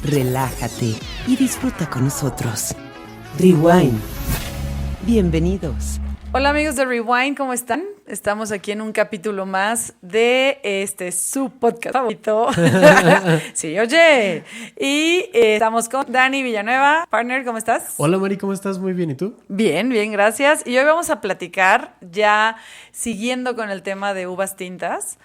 relájate y disfruta con nosotros. Rewind. Bienvenidos. Hola amigos de Rewind, ¿cómo están? Estamos aquí en un capítulo más de su podcast favorito. Sí, oye. Y estamos con Dani Villanueva. Partner, ¿cómo estás? Hola Mari, ¿cómo estás? Muy bien, ¿y tú? Bien, bien, gracias. Y hoy vamos a platicar, ya siguiendo con el tema de uvas tintas,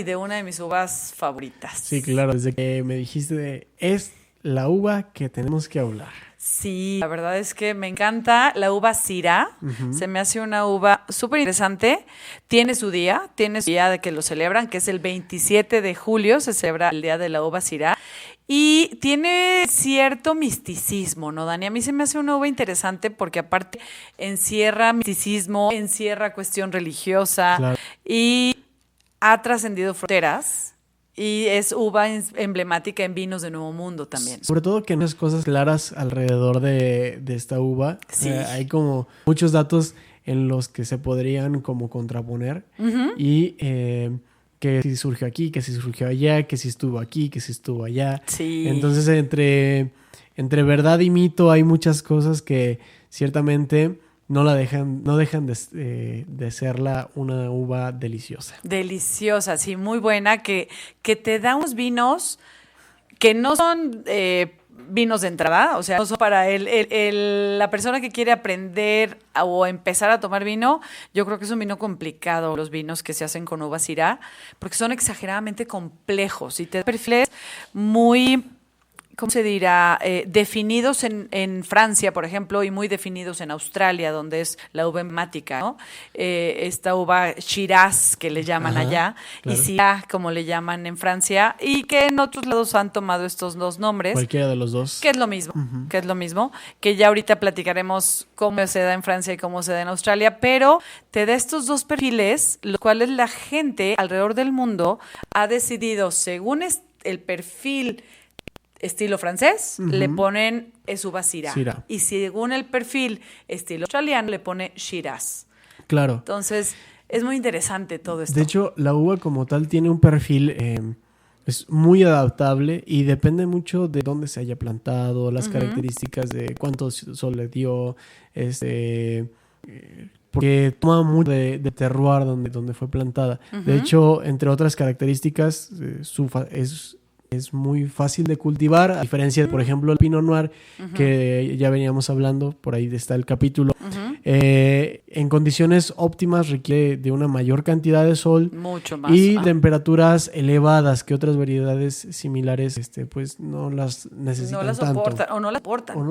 de una de mis uvas favoritas. Sí, claro, desde que me dijiste, es la uva que tenemos que hablar. Sí, la verdad es que me encanta la uva Syrah. Uh-huh. Se me hace una uva súper interesante. Tiene su día de que lo celebran, que es el 27 de julio, se celebra el día de la uva Syrah. Y tiene cierto misticismo, ¿no, Dani? A mí se me hace una uva interesante porque aparte encierra misticismo, encierra cuestión religiosa, claro. Y ha trascendido fronteras. Y es uva emblemática en vinos de Nuevo Mundo también. Sobre todo que no hay cosas claras alrededor de esta uva. Sí. Hay como muchos datos en los que se podrían como contraponer. Uh-huh. Y que si surgió aquí, que si surgió allá, que si estuvo aquí, que si estuvo allá. Sí. Entonces entre verdad y mito hay muchas cosas que ciertamente no dejan de serla una uva deliciosa. Deliciosa, sí, muy buena, que te da unos vinos que no son vinos de entrada, o sea, no son para la persona que quiere aprender o empezar a tomar vino. Yo creo que es un vino complicado, los vinos que se hacen con uva Syrah, porque son exageradamente complejos y te dan perfiles muy... ¿cómo se dirá? Definidos en Francia, por ejemplo, y muy definidos en Australia, donde es la uva emblemática, ¿no? Esta uva Shiraz, que le llaman allá, claro. Y Syrah, como le llaman en Francia, y que en otros lados han tomado estos dos nombres. Cualquiera de los dos. Que es lo mismo, que ya ahorita platicaremos cómo se da en Francia y cómo se da en Australia, pero te da estos dos perfiles, los cuales la gente alrededor del mundo ha decidido, según el perfil estilo francés, uh-huh, le ponen uva Syrah. Y según el perfil estilo australiano, le pone Shiraz. Claro. Entonces, es muy interesante todo esto. De hecho, la uva como tal tiene un perfil, es muy adaptable y depende mucho de dónde se haya plantado, las uh-huh, características de cuánto sol le dio, porque toma mucho de terroir donde fue plantada. Uh-huh. De hecho, entre otras características, es muy fácil de cultivar, a diferencia de, por ejemplo, el Pinot Noir, uh-huh, que ya veníamos hablando, por ahí está el capítulo. Uh-huh. En condiciones óptimas requiere de una mayor cantidad de sol. Mucho más. Y temperaturas elevadas que otras variedades similares pues no las necesitan tanto. O no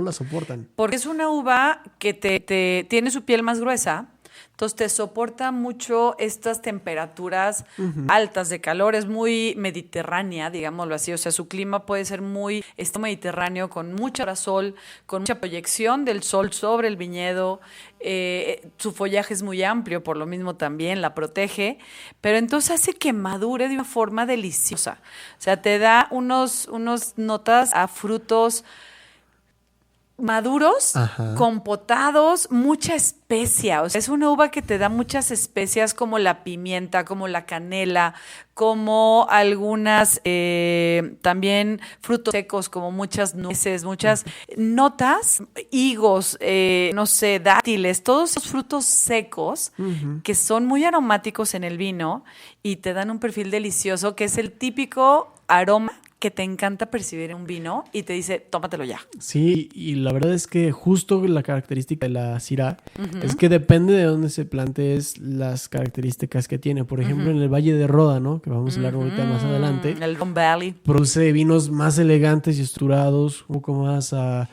las soportan. Porque es una uva que te tiene su piel más gruesa. Entonces te soporta mucho estas temperaturas uh-huh, altas de calor, es muy mediterránea, digámoslo así, o sea, su clima puede ser muy mediterráneo, con mucha sol, con mucha proyección del sol sobre el viñedo, su follaje es muy amplio, por lo mismo también la protege, pero entonces hace que madure de una forma deliciosa, o sea, te da unos notas a frutos maduros, ajá, compotados, mucha especia, o sea, es una uva que te da muchas especias como la pimienta, como la canela, como algunas también frutos secos, como muchas nueces, muchas notas, higos, no sé, dátiles, todos esos frutos secos uh-huh, que son muy aromáticos en el vino y te dan un perfil delicioso que es el típico aroma que te encanta percibir en un vino y te dice, tómatelo ya. Sí, y la verdad es que justo la característica de la Syrah uh-huh, es que depende de dónde se plante es las características que tiene. Por ejemplo, uh-huh, en el Valle de Roda, ¿no? Que vamos a hablar ahorita más adelante. El Rhone Valley. Produce vinos más elegantes y estructurados, un poco más a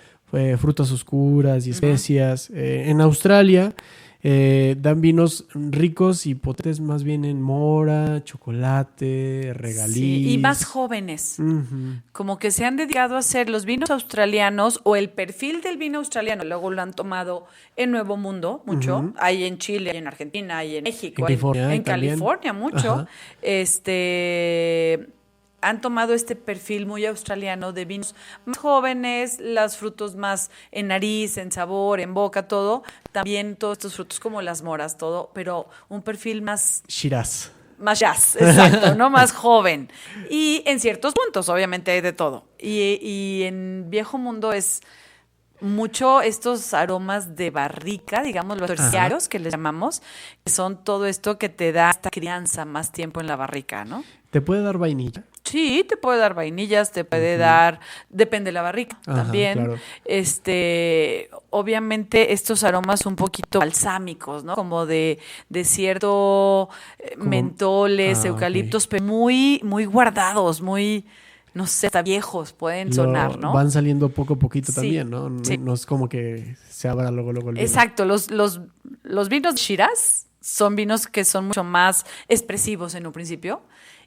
frutas oscuras y especias. Uh-huh. En Australia dan vinos ricos y potentes más bien en mora, chocolate, regaliz. Sí, y más jóvenes. Uh-huh. Como que se han dedicado a hacer los vinos australianos o el perfil del vino australiano. Luego lo han tomado en Nuevo Mundo mucho. Uh-huh. Hay en Chile, hay en Argentina, hay en México. En California mucho. Uh-huh. Han tomado este perfil muy australiano de vinos más jóvenes, los frutos más en nariz, en sabor, en boca, todo. También todos estos frutos como las moras, todo, pero un perfil más... Shiraz. más jazz, exacto, ¿no? Más joven. Y en ciertos puntos, obviamente, hay de todo. Y en Viejo Mundo es mucho estos aromas de barrica, digamos, los terciarios que les llamamos, que son todo esto que te da esta crianza más tiempo en la barrica, ¿no? ¿Te puede dar vainilla? Sí, te puede dar vainillas, te puede dar, depende de la barrica también. Claro. Obviamente estos aromas un poquito balsámicos, ¿no? Como de cierto mentoles, eucaliptos, pero muy, muy guardados, muy, no sé, hasta viejos pueden sonar, ¿no? Van saliendo poco a poquito Sí, también, ¿no? No, sí. no es como que se abra luego el vino. Exacto, los vinos de Shiraz son vinos que son mucho más expresivos en un principio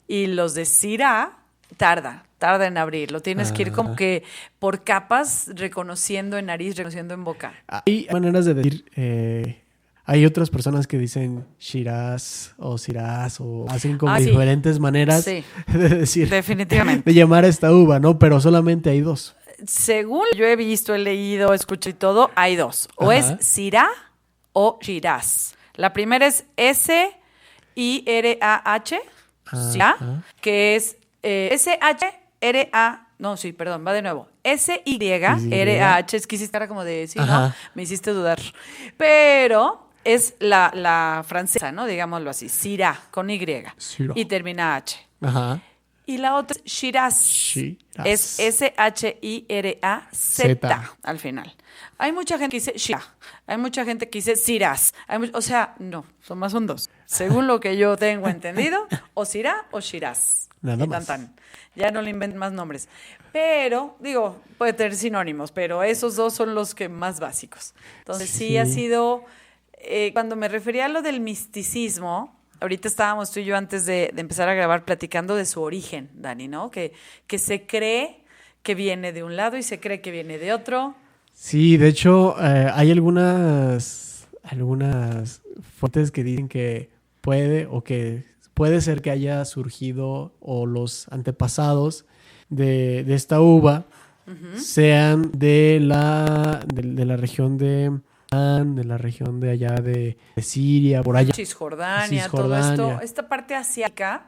y los de Syrah tarda en abrir. Lo tienes que ir como que por capas, reconociendo en nariz, reconociendo en boca. Hay maneras de decir, hay otras personas que dicen Shiraz o Syrah o hacen como sí. diferentes maneras Sí. de decir, Definitivamente. de llamar a esta uva, ¿no? Pero solamente hay dos. Según yo he visto, he leído, escuché y todo, hay dos. O Ajá. es Syrah o Shiraz. La primera es S-I-R-A-H, Syrah, que es S-H-R-A... No, sí, perdón, va de nuevo. S-Y-R-A-H. Es que hiciste cara como de... Sí, ¿no? Ajá. Me hiciste dudar. Pero es la francesa, ¿no? Digámoslo así. Syrah, con Y. Syrah. Y termina H. Ajá. Y la otra es Shiraz. Shiraz. Es S-H-I-R-A-Z al final. Hay mucha gente que dice Shiraz. Hay mucha gente que dice Shiraz. O sea, no, son dos. Según lo que yo tengo entendido, o Syrah o Shiraz. Nada Y más. Ya no le inventen más nombres. Pero, digo, puede tener sinónimos, pero esos dos son los que más básicos. Entonces, sí ha sido... cuando me refería a lo del misticismo... Ahorita estábamos tú y yo antes de empezar a grabar platicando de su origen, Dani, ¿no? Que se cree que viene de un lado y se cree que viene de otro. Sí, de hecho, hay algunas fuentes que dicen que puede ser que haya surgido o los antepasados de esta uva sean de la región de la región de allá de Siria, por allá. Cisjordania, todo esto. Esta parte asiática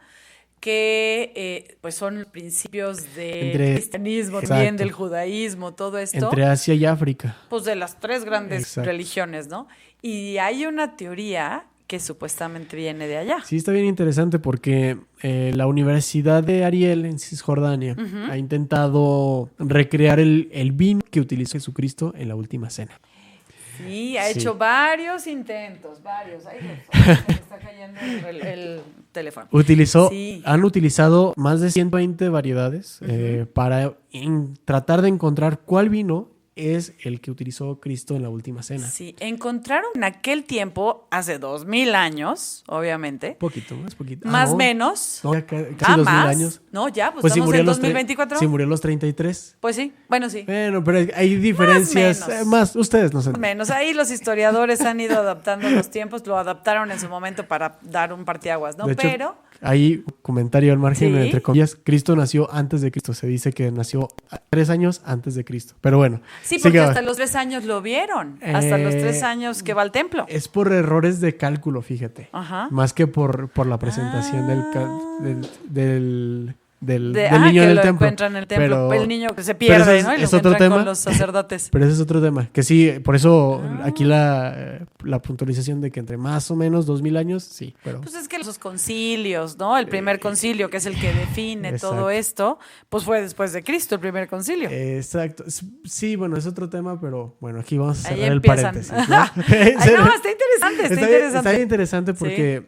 que pues son los principios del cristianismo, también del judaísmo, todo esto. Entre Asia y África. Pues de las tres grandes religiones, ¿no? Y hay una teoría que supuestamente viene de allá. Sí, está bien interesante porque la Universidad de Ariel en Cisjordania ha intentado recrear el vino que utilizó Jesucristo en la última cena. Sí, ha hecho varios intentos, varios. Ay, me está cayendo el teléfono. Han utilizado más de 120 variedades para tratar de encontrar cuál vino es el que utilizó Cristo en la última cena. Sí, encontraron en aquel tiempo, hace 2000 años, obviamente. Poquito. Más o menos. No, casi 2000 más. años. No, ya, pues si estamos en 2024. Si murió a los 33. Pues sí, bueno, sí. Bueno, pero hay diferencias. Más, ustedes no sé. Menos. Ahí los historiadores han ido adaptando los tiempos, lo adaptaron en su momento para dar un parteaguas, ¿no? De hecho, pero... hay un comentario al margen, ¿Sí? entre comillas, Cristo nació antes de Cristo. Se dice que nació 3 años antes de Cristo. Pero bueno. Sí, porque hasta los 3 años lo vieron. Hasta los 3 años que va al templo. Es por errores de cálculo, fíjate. Ajá. Más que por la presentación del niño que en el lo templo. encuentran en el templo. Pero el niño que se pierde, ¿no? Y lo es otro encuentran tema. con los sacerdotes. Pero ese es otro tema. Que sí, por eso aquí la puntualización de que entre más o menos 2000 años, sí. Pero... Pues es que los concilios, ¿no? El primer concilio, que es el que define todo esto, pues fue después de Cristo el primer concilio. Exacto. Sí, bueno, es otro tema, pero bueno, aquí vamos a cerrar Ahí el empiezan. paréntesis, ¿no? Ay, no, está interesante, Está bien interesante porque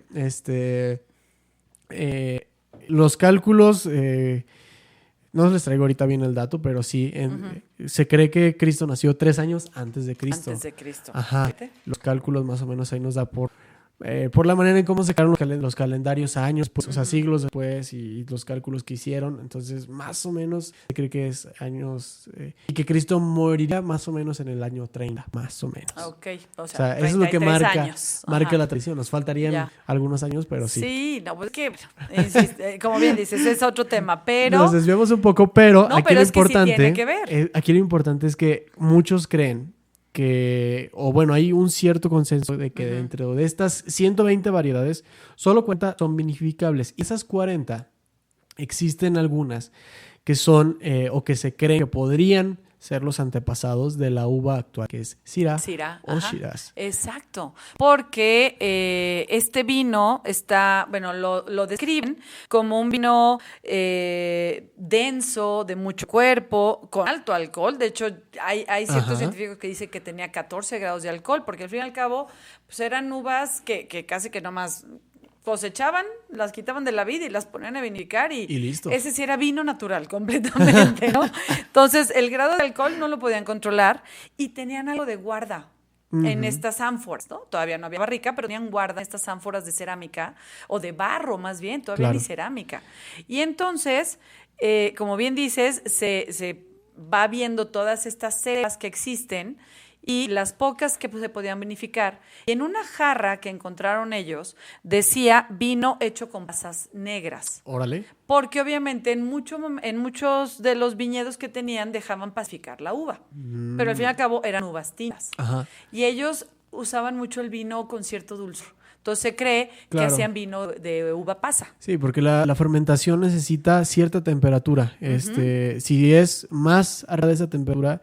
los cálculos, no les traigo ahorita bien el dato, pero sí, se cree que Cristo nació 3 años antes de Cristo. Antes de Cristo. Ajá. Fíjate. Los cálculos más o menos ahí nos da por la manera en cómo se crearon los calendarios años, pues, o sea, siglos después y los cálculos que hicieron. Entonces, más o menos, se cree que es años... y que Cristo moriría más o menos en el año 30, más o menos. Ok, O sea, eso es lo que 33 marca años. la tradición. Nos faltarían algunos años, pero sí. Sí, no, pues que, como bien dices, es otro tema, pero... Nos desviamos un poco, pero No, aquí pero lo es que sí importante... tiene que ver. Aquí lo importante es que muchos creen o bueno, hay un cierto consenso de que dentro de estas 120 variedades, solo 40 son vinificables. Y esas 40 existen algunas que son o que se creen que podrían ser los antepasados de la uva actual, que es Syrah o Shiraz. Exacto, porque este vino lo describen como un vino denso, de mucho cuerpo, con alto alcohol. De hecho, hay ciertos científicos que dicen que tenía 14 grados de alcohol, porque al fin y al cabo pues eran uvas que casi que nomás cosechaban, las quitaban de la vid y las ponían a vinificar y listo. Ese sí era vino natural completamente, ¿no? Entonces, el grado de alcohol no lo podían controlar y tenían algo de guarda en estas ánforas, ¿no? Todavía no había barrica, pero tenían guarda en estas ánforas de cerámica o de barro más bien, todavía ni cerámica. Y entonces, como bien dices, se va viendo todas estas cepas que existen y las pocas que se podían vinificar. Y en una jarra que encontraron ellos, decía vino hecho con pasas negras. Órale. Porque obviamente en muchos de los viñedos que tenían dejaban pacificar la uva. Pero al fin y al cabo eran uvas tintas. Y ellos usaban mucho el vino con cierto dulzor. Entonces se cree que hacían vino de uva pasa. Sí, porque la fermentación necesita cierta temperatura. Si es más arriba de esa temperatura,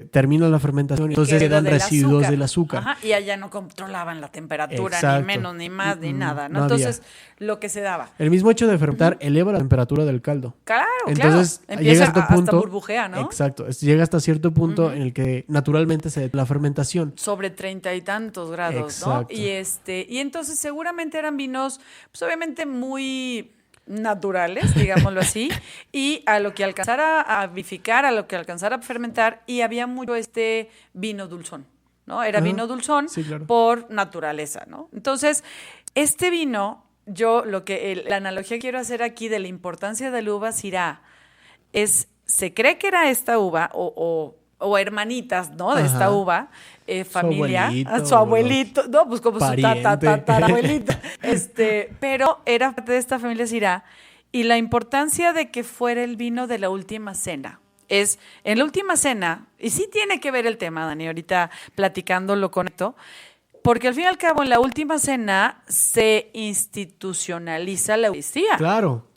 termina la fermentación y entonces quedan residuos del azúcar. Y allá no controlaban la temperatura, Exacto. ni menos, ni más, ni nada, ¿no? Entonces, lo que se daba. El mismo hecho de fermentar eleva la temperatura del caldo. Claro, entonces, empieza hasta punto, burbujea, ¿no? Exacto. Llega hasta cierto punto en el que naturalmente se da la fermentación. Sobre 30 y tantos grados, exacto. ¿no? Y entonces seguramente eran vinos, pues obviamente muy naturales, digámoslo así, y a lo que alcanzara a vinificar, a lo que alcanzara a fermentar, y había mucho vino dulzón, ¿no? Era vino dulzón por naturaleza, ¿no? Entonces, este vino, la analogía que quiero hacer aquí de la importancia de la uva Syrah se cree que era esta uva o hermanitas, ¿no? De esta uva, familia, su abuelito, no, pues como pariente. Su tatarabuelita, pero era parte de esta familia Syrah, y la importancia de que fuera el vino de la última cena. En la última cena, y sí tiene que ver el tema, Dani, ahorita platicándolo con esto, porque al fin y al cabo en la última cena se institucionaliza la Eucaristía. Claro.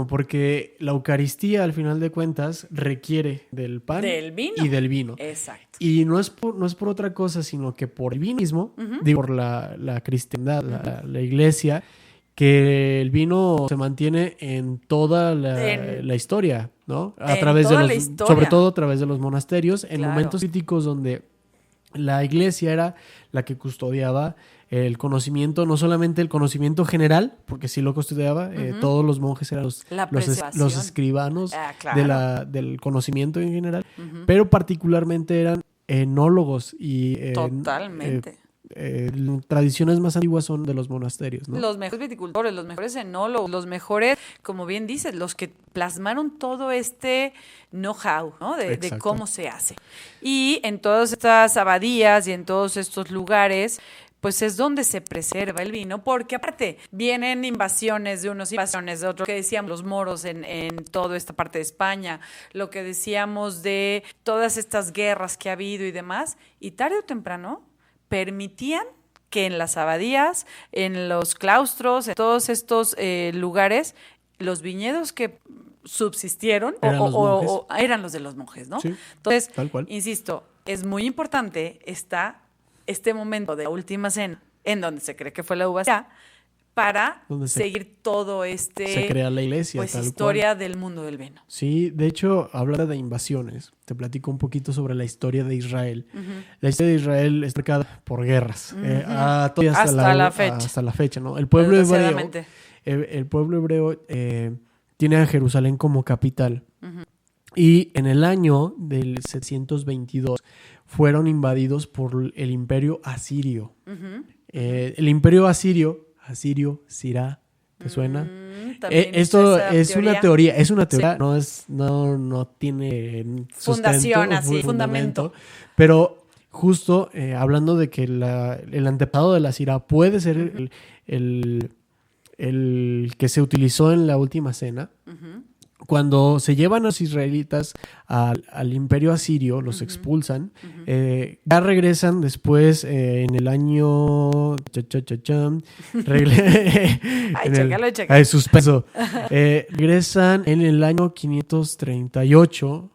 Porque la Eucaristía, al final de cuentas, requiere del pan y del vino. Exacto. Y no es por otra cosa, sino que por el vino mismo, por la cristiandad, la iglesia, que el vino se mantiene en toda la historia, ¿no? Sobre todo a través de los monasterios, en momentos críticos donde la iglesia era la que custodiaba el conocimiento, no solamente el conocimiento general, porque sí lo custodiaba, todos los monjes eran los escribanos del conocimiento en general, pero particularmente eran enólogos y totalmente. Tradiciones más antiguas son de los monasterios, ¿no? Los mejores viticultores, los mejores enólogos, los mejores, como bien dices, los que plasmaron todo este know-how, ¿no? De cómo se hace. Y en todas estas abadías y en todos estos lugares, pues es donde se preserva el vino, porque aparte vienen invasiones de unos, invasiones de otros, que decíamos los moros en toda esta parte de España, lo que decíamos de todas estas guerras que ha habido y demás, y tarde o temprano permitían que en las abadías, en los claustros, en todos estos lugares, los viñedos que subsistieron eran los de los monjes, ¿no? Sí, entonces, tal cual. Insisto, es muy importante este momento de la última cena, en donde se cree que fue la uva Syrah, para seguir todo se crea la iglesia, pues historia del mundo del vino. Sí, de hecho, habla de invasiones. Te platico un poquito sobre la historia de Israel. La historia de Israel es marcada por guerras. Hasta la fecha, ¿no? El pueblo hebreo tiene a Jerusalén como capital. Y en el año del 722 fueron invadidos por el imperio asirio. El imperio asirio, Syrah, ¿te suena? Esto es una teoría, sí. no tiene fundamento. Pero justo hablando de que el antepasado de la Syrah puede ser el que se utilizó en la última cena, cuando se llevan a los israelitas al imperio asirio, los expulsan, ya regresan después en el año... Chécalo. Suspenso. Regresan en el año 538,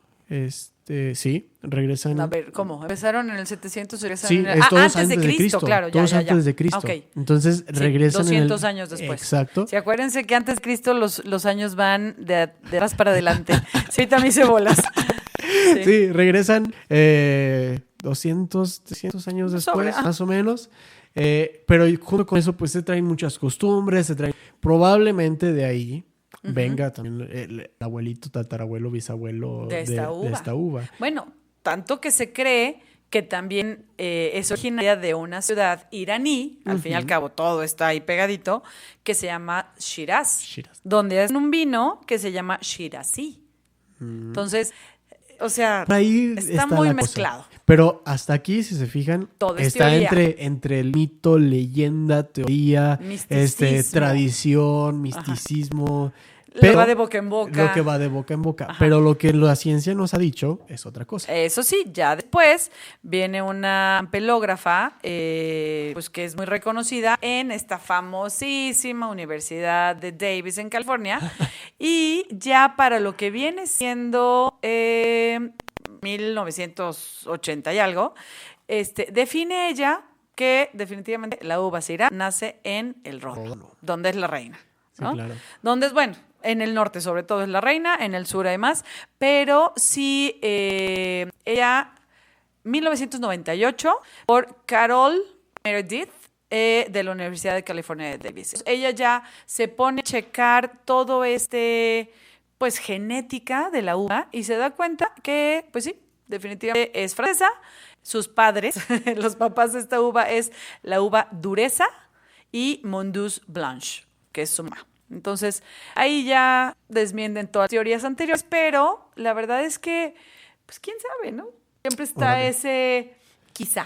sí, regresan... A ver, ¿cómo? ¿Empezaron en el 700? Sí, es todos antes de Cristo, claro. Todos ya. antes de Cristo. Okay. Entonces regresan 200 años después. Exacto. Sí, acuérdense que antes de Cristo los años van de atrás para adelante. Sí, también se bolas. Sí, regresan 200, 300 años después, más o menos. Pero junto con eso, pues se traen muchas costumbres, probablemente de ahí venga también el abuelito, tatarabuelo, bisabuelo de esta uva. Bueno, tanto que se cree que también es originaria de una ciudad iraní, al fin y al cabo todo está ahí pegadito, que se llama Shiraz. Donde hacen un vino que se llama Shirazi. Entonces, o sea, ahí está muy mezclado. Pero hasta aquí, si se fijan, todo está entre el mito, leyenda, teoría, tradición, misticismo. Lo que va de boca en boca. Lo que va de boca en boca. Pero lo que la ciencia nos ha dicho es otra cosa. Eso sí, ya después viene una ampelógrafa, pues que es muy reconocida en esta famosísima Universidad de Davis en California. Y ya para lo que viene siendo 1980 y algo, define ella que definitivamente la uva Syrah nace en el Ródano, donde es la reina, ¿no? Sí, claro. Donde es, bueno, en el norte sobre todo es la reina, en el sur hay más, pero sí, ella, 1998, por Carol Meredith, de la Universidad de California de Davis. Ella ya se pone a checar todo pues genética de la uva y se da cuenta que, pues sí, definitivamente es francesa. Sus padres, los papás de esta uva, es la uva Dureza y Mondus Blanche, que es su mamá. Entonces, ahí ya desmienten todas las teorías anteriores, pero la verdad es que, pues quién sabe, ¿no? Siempre está ese quizá.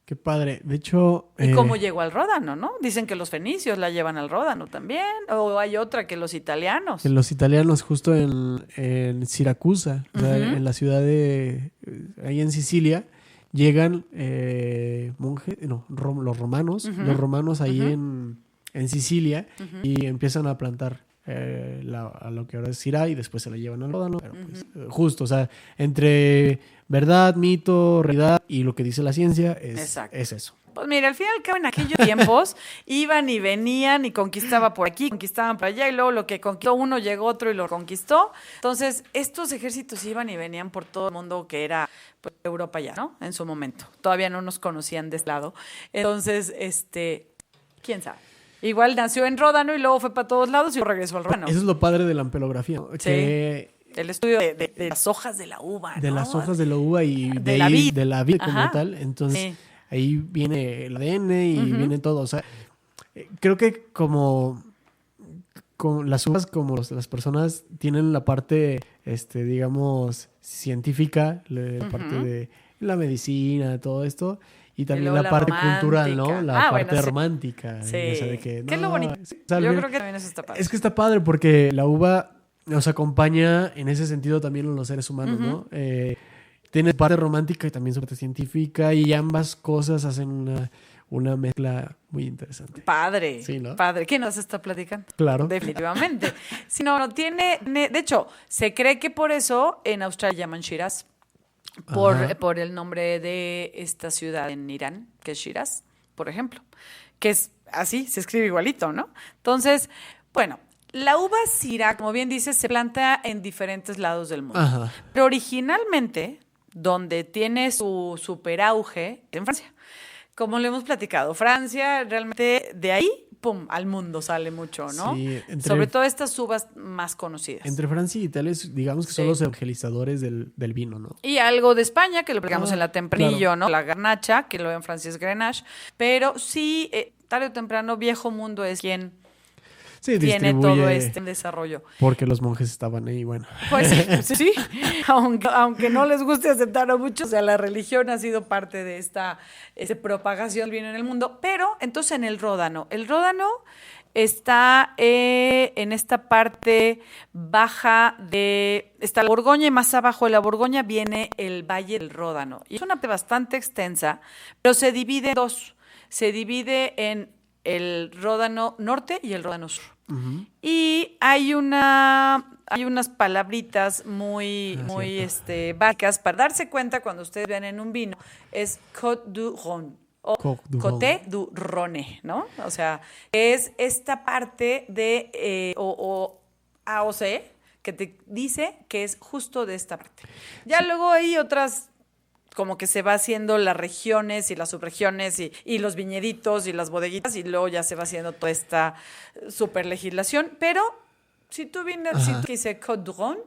Qué padre. De hecho... ¿Y cómo llegó al Ródano, no? Dicen que los fenicios la llevan al Ródano también, o hay otra que los italianos. En los italianos justo en Siracusa, o sea, en la ciudad de... ahí en Sicilia, llegan los romanos ahí en Sicilia y empiezan a plantar a lo que ahora es Syrah y después se la llevan al Ródano, pero pues justo, o sea, entre verdad, mito, realidad y lo que dice la ciencia es eso. Pues mira, al fin y al cabo en aquellos tiempos iban y venían y conquistaban por aquí, conquistaban por allá y luego lo que conquistó uno llegó otro y lo conquistó. Entonces, estos ejércitos iban y venían por todo el mundo que era pues, Europa ya, ¿no? En su momento. Todavía no nos conocían de este lado. Entonces, quién sabe. Igual nació en Ródano y luego fue para todos lados y regresó al Ródano. Eso es lo padre de la ampelografía, ¿no? Sí. Que el estudio de las hojas de la uva, de las hojas de la uva y de la vid como tal. Entonces, ahí viene el ADN y viene todo. O sea, creo que como las uvas, como las personas tienen la parte, digamos, científica, la parte de la medicina, todo esto. Y también la parte cultural, ¿no? La parte romántica. Sí. De que, ¿Qué es lo bonito? Yo creo que también eso está padre. Es que está padre porque la uva nos acompaña en ese sentido también a los seres humanos, ¿no? Tiene parte romántica y también su parte científica y ambas cosas hacen una mezcla muy interesante. Padre. Sí, ¿no? Padre. ¿Quién nos está platicando? Claro. Definitivamente. Si no tiene... De hecho, se cree que por eso en Australia llaman Shiraz. Por el nombre de esta ciudad en Irán, que es Shiraz, por ejemplo, que es así, se escribe igualito, ¿no? Entonces, bueno, la uva Syrah, como bien dices, se planta en diferentes lados del mundo. Ajá. Pero originalmente, donde tiene su super auge, en Francia. Como le hemos platicado, Francia realmente de ahí, pum, al mundo sale mucho, ¿no? Sí, sobre todo estas uvas más conocidas. Entre Francia y Italia, digamos que son los evangelizadores del vino, ¿no? Y algo de España, que lo pegamos en la Tempranillo, claro. ¿no? La Garnacha, que lo en Francia es Grenache. Pero sí, tarde o temprano, Viejo Mundo es quien tiene todo este desarrollo. Porque los monjes estaban ahí, bueno. Pues sí, aunque no les guste aceptar a muchos, o sea, la religión ha sido parte de esta propagación del vino en el mundo. Pero entonces en el Ródano está en esta parte baja está la Borgoña y más abajo de la Borgoña viene el Valle del Ródano. Y es una parte bastante extensa, pero se divide en dos. Se divide en el Ródano norte y el Ródano sur. Uh-huh. Y hay unas palabritas muy básicas para darse cuenta cuando ustedes vean en un vino. Es Côte du Rhône o Côte du Rhône, ¿no? O sea, es esta parte de AOC que te dice que es justo de esta parte. Ya luego hay otras, como que se va haciendo las regiones y las subregiones y los viñeditos y las bodeguitas y luego ya se va haciendo toda esta super legislación. Pero si tú vienes, si tú dices Côte du Rhône,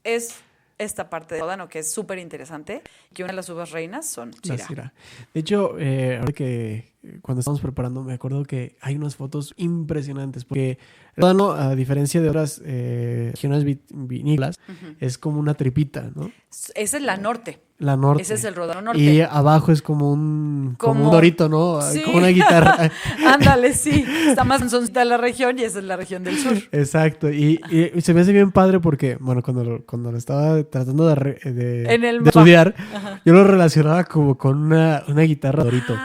es esta parte de Ródano que es súper interesante, que una de las uvas reinas son Syrah. De hecho, ahora que cuando estamos preparando me acuerdo que hay unas fotos impresionantes porque el Ródano, a diferencia de otras regiones vinícolas, es como una tripita, ¿no? Esa es la norte. La norte. Ese es el Ródano norte. Y abajo es como un dorito, ¿no? Sí. Como una guitarra. Ándale, sí. Está más sonzita la región y esa es la región del sur. Exacto. Y se me hace bien padre porque, bueno, cuando lo estaba tratando de estudiar, yo lo relacionaba como con una guitarra dorito.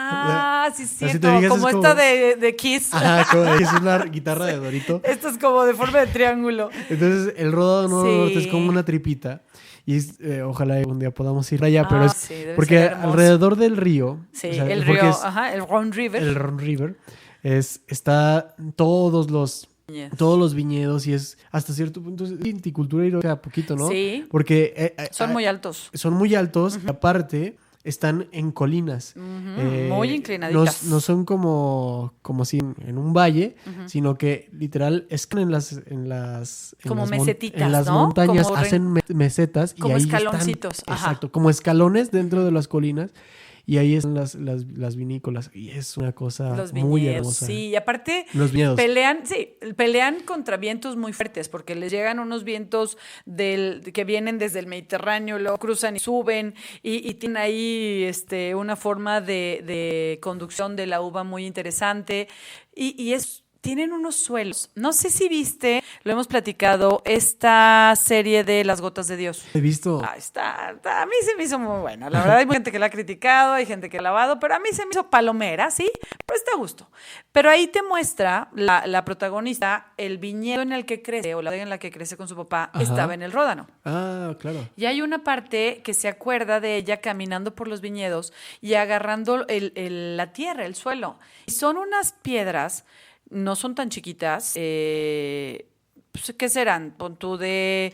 Sí, cierto. Como esta como de Kiss. Ajá, como es una guitarra de dorito. Esto es como de forma de triángulo. Entonces, el Ródano norte es como una tripita. Y ojalá un día podamos ir allá, pero porque alrededor del río, el río, el Rhône River. El Rhône River está todos los viñedos y es hasta cierto punto es viticultura y poquito, ¿no? Sí. Porque son muy altos. Son muy altos, aparte están en colinas. Muy inclinaditas. No son como si en un valle, sino que literal están en las como mesetitas, en las montañas, hacen mesetas como y ahí escaloncitos. Están, exacto, como escalones dentro de las colinas. Y ahí están las vinícolas. Y es una cosa muy hermosa. Sí, y aparte los viñedos pelean contra vientos muy fuertes, porque les llegan unos vientos que vienen desde el Mediterráneo, luego cruzan y suben, y tienen ahí una forma de conducción de la uva muy interesante. Y tienen unos suelos. No sé si viste, lo hemos platicado, esta serie de Las Gotas de Dios. He visto. A mí se me hizo muy buena. La verdad, hay gente que la ha criticado, hay gente que la ha alabado, pero a mí se me hizo palomera, ¿sí? Pero está a gusto. Pero ahí te muestra la protagonista, el viñedo en el que crece, o la bodega en la que crece con su papá, estaba en el Ródano. Ah, claro. Y hay una parte que se acuerda de ella caminando por los viñedos y agarrando la tierra, el suelo. Y son unas piedras. No son tan chiquitas, ¿qué serán? Pon tú de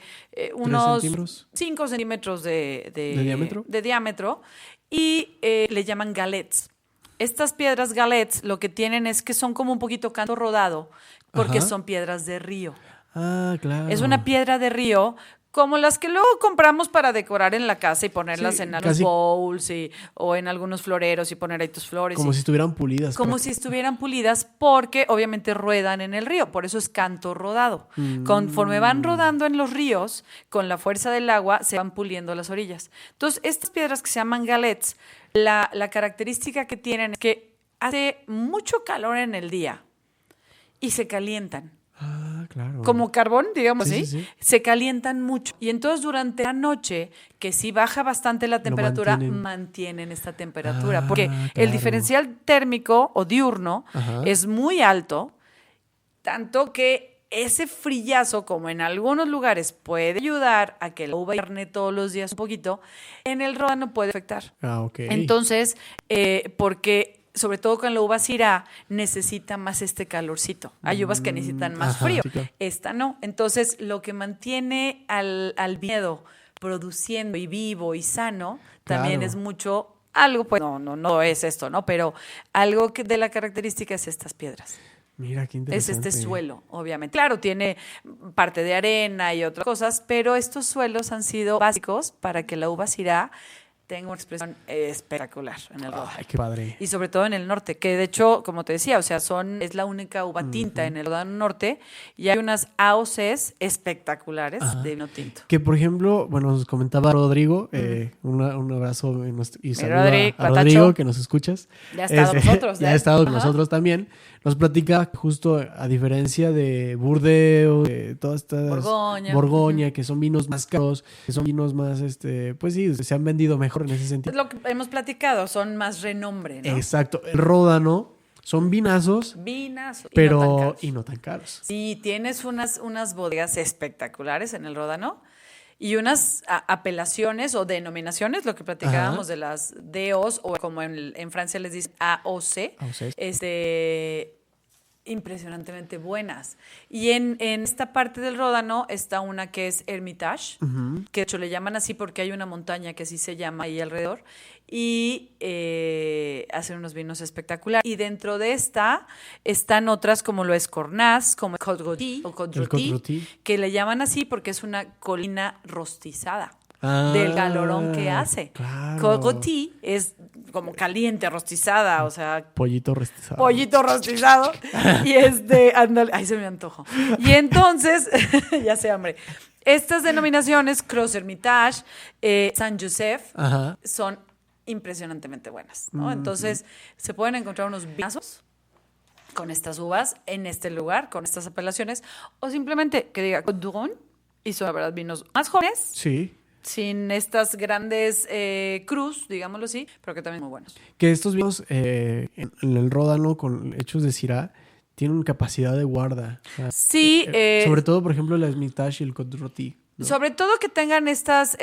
unos 5 centímetros de diámetro. De diámetro y le llaman galets. Estas piedras galets lo que tienen es que son como un poquito canto rodado porque son piedras de río. Ah, claro. Es una piedra de río como las que luego compramos para decorar en la casa y ponerlas en algunos bowls o en algunos floreros y poner ahí tus flores. Como si estuvieran pulidas. Como si estuvieran pulidas porque obviamente ruedan en el río, por eso es canto rodado. Conforme van rodando en los ríos, con la fuerza del agua se van puliendo las orillas. Entonces, estas piedras que se llaman galets, la característica que tienen es que hace mucho calor en el día y se calientan. Ah, claro. Como carbón, digamos así, sí. Se calientan mucho. Y entonces durante la noche, que sí baja bastante la temperatura, mantienen esta temperatura. Porque el diferencial térmico o diurno es muy alto, tanto que ese frillazo, como en algunos lugares puede ayudar a que la uva hierve todos los días un poquito, en el Ródano puede afectar. Ah, ok. Entonces, porque sobre todo con la uva Syrah, necesita más este calorcito. Hay uvas que necesitan más frío. Sí, claro. Esta no. Entonces, lo que mantiene al viñedo produciendo y vivo y sano, también es mucho, algo, pues no es esto, ¿no? Pero algo de la característica es estas piedras. Mira, qué interesante. Es este suelo, obviamente. Claro, tiene parte de arena y otras cosas, pero estos suelos han sido básicos para que la uva Syrah tengo una expresión espectacular en el Ródano. Ay, qué padre. Y sobre todo en el norte, que de hecho, como te decía, o sea, es la única uva tinta en el Ródano norte y hay unas AOCs espectaculares de vino tinto. Que, por ejemplo, bueno, nos comentaba Rodrigo, un abrazo y saludo a Rodrigo, que nos escuchas. Ya ha estado con nosotros. Ya ha estado con nosotros también. nos platica justo a diferencia de Burdeos, de todas estas Borgoña, que son vinos más caros, que son vinos más, pues sí, se han vendido mejor en ese sentido. Es lo que hemos platicado, son más renombre, ¿no? Exacto. El Ródano son vinazos, pero y no tan caros. Sí, tienes unas bodegas espectaculares en el Ródano y unas apelaciones o denominaciones, lo que platicábamos de las DOs, o como en Francia les dicen AOC, impresionantemente buenas. Y en esta parte del Ródano está una que es Hermitage, que de hecho le llaman así porque hay una montaña que así se llama ahí alrededor, y hacen unos vinos espectaculares. Y dentro de esta están otras como lo es Cornas, como Côte-Rôtie o Côte-Rôtie, que le llaman así porque es una colina rostizada. Del galorón que hace. Claro. Côte-Rôtie es como caliente, rostizada, o sea... Pollito rostizado. Pollito rostizado. Y ándale, ay, se me antojo. Y entonces, ya sé, hambre. Estas denominaciones, Cros Hermitage, San Joseph, son impresionantemente buenas, ¿no? Entonces, se pueden encontrar unos vinazos con estas uvas en este lugar, con estas apelaciones, o simplemente que diga Côte du Rhône, y son, la verdad, vinos más jóvenes. Sí. Sin estas grandes cruz, digámoslo así, pero que también muy buenos. Que estos vinos en el Ródano, hechos de Syrah, tienen capacidad de guarda. O sea, sí. Sobre todo, por ejemplo, la Hermitage y el Côte-Rôtie, ¿no? Sobre todo que tengan estas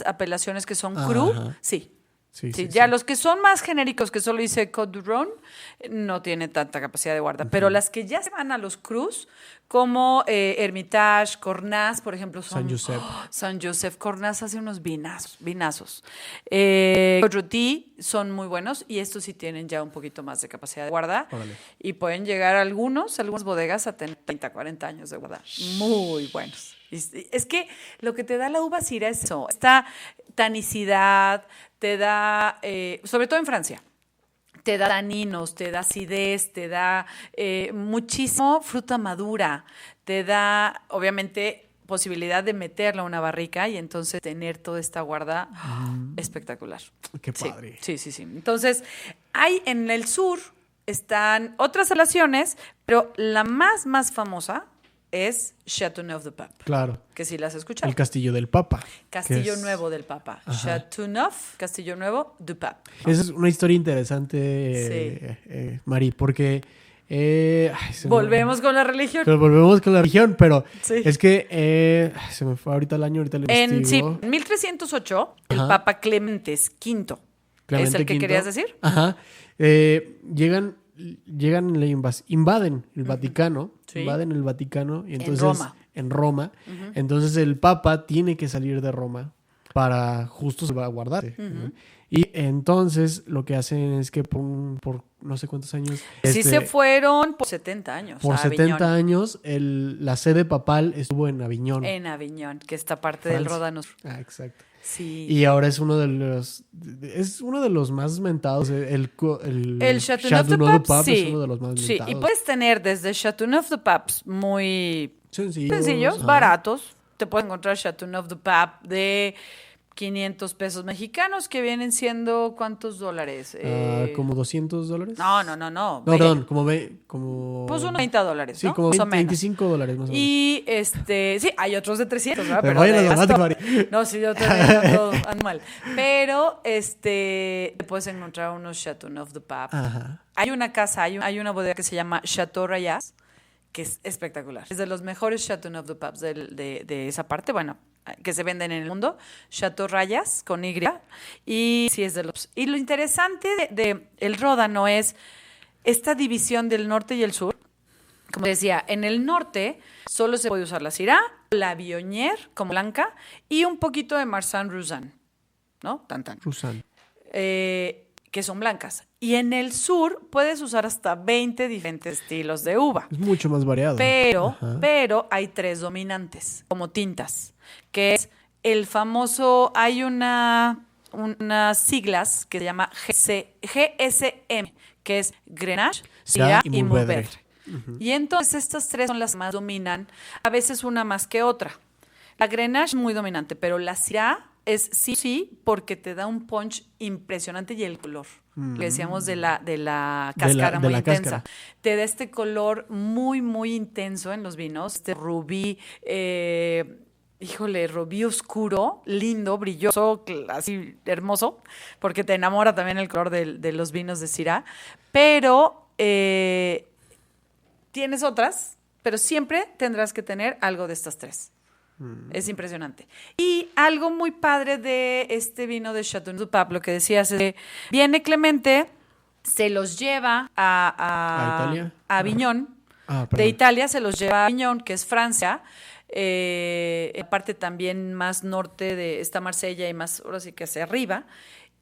apelaciones que son cru, sí. Sí, Los que son más genéricos, que solo dice Côte du Rhône, no tiene tanta capacidad de guarda. Pero las que ya se van a los crus, como Hermitage, Cornas, por ejemplo, son... San Joseph. San Joseph, Cornas hace unos vinazos. Côte-Rôtie son muy buenos y estos sí tienen ya un poquito más de capacidad de guarda. Órale. Y pueden llegar algunas bodegas a tener 30, 40 años de guarda. Muy buenos. Es que lo que te da la uva Syrah es eso, esta tanicidad, te da, sobre todo en Francia, te da taninos, te da acidez, te da muchísimo fruta madura, te da, obviamente, posibilidad de meterla a una barrica y entonces tener toda esta guarda espectacular. Qué padre. Sí. Entonces, hay en el sur, están otras apelaciones, pero la más famosa es Châteauneuf-du-Pape. Claro. Que sí las has escuchado. El Castillo del Papa. Castillo Nuevo del Papa. Châteauneuf, Castillo Nuevo du Pape. Esa es una historia interesante, Mari, porque... volvemos con la religión. Pero es que se me fue ahorita el año, ahorita le investigo. En 1308, el Papa Clementes V, ¿es el que querías decir? Invaden el Vaticano. Sí. Invaden el Vaticano. Y entonces, en Roma. Entonces el Papa tiene que salir de Roma para justo salvaguardarse. Y entonces lo que hacen es que por no sé cuántos años... Sí se fueron por 70 años. Por 70 años la sede papal estuvo en Aviñón. En Aviñón, que está parte del Ródano. Exacto. Sí. Y ahora es uno de los más mentados. El Châteauneuf-du-Pape es uno de los más mentados. Sí, y puedes tener desde Châteauneuf-du-Pape muy sencillos, baratos. Te puedes encontrar Châteauneuf-du-Pape de 500 pesos mexicanos, que vienen siendo ¿cuántos dólares? ¿Como $200? No. Perdón, como pues unos $30, ¿no? Sí, como $25 más o menos. Y sí, hay otros de 300, ¿verdad? Pero no, sí, yo también todo anual. Pero te puedes encontrar unos Châteauneuf-du-Pape. Hay una casa, hay una bodega que se llama Chateau Rayas, que es espectacular. Es de los mejores Châteauneuf-du-Pape de esa parte, bueno, que se venden en el mundo, Chateau Rayas con Y, y sí es de los... Y lo interesante de el Ródano es esta división del norte y el sur. Como decía, en el norte solo se puede usar la Syrah, la Viognier como blanca y un poquito de Marsanne-Roussanne, ¿no? Roussanne. Que son blancas. Y en el sur puedes usar hasta 20 diferentes estilos de uva. Es mucho más variado. Pero hay 3 dominantes, como tintas, que es el famoso, hay unas siglas que se llama GSM, que es Grenache, Syrah y Mourvedre. Y entonces estas 3 son las que más dominan, a veces una más que otra. La Grenache es muy dominante, pero la Syrah es sí porque te da un punch impresionante y el color. Le decíamos de la cáscara muy intensa. Cáscara. Te da este color muy, muy intenso en los vinos. Este rubí, rubí oscuro, lindo, brilloso, así hermoso, porque te enamora también el color de los vinos de Syrah. Pero tienes otras, pero siempre tendrás que tener algo de estas tres. Es impresionante. Y algo muy padre de este vino de Châteauneuf du Pape, lo que decías es que viene Clemente, se los lleva ¿A Italia? a Aviñón. Perdón. De Italia se los lleva a Aviñón, que es Francia. Aparte también más norte está Marsella y más, ahora sí que hacia arriba.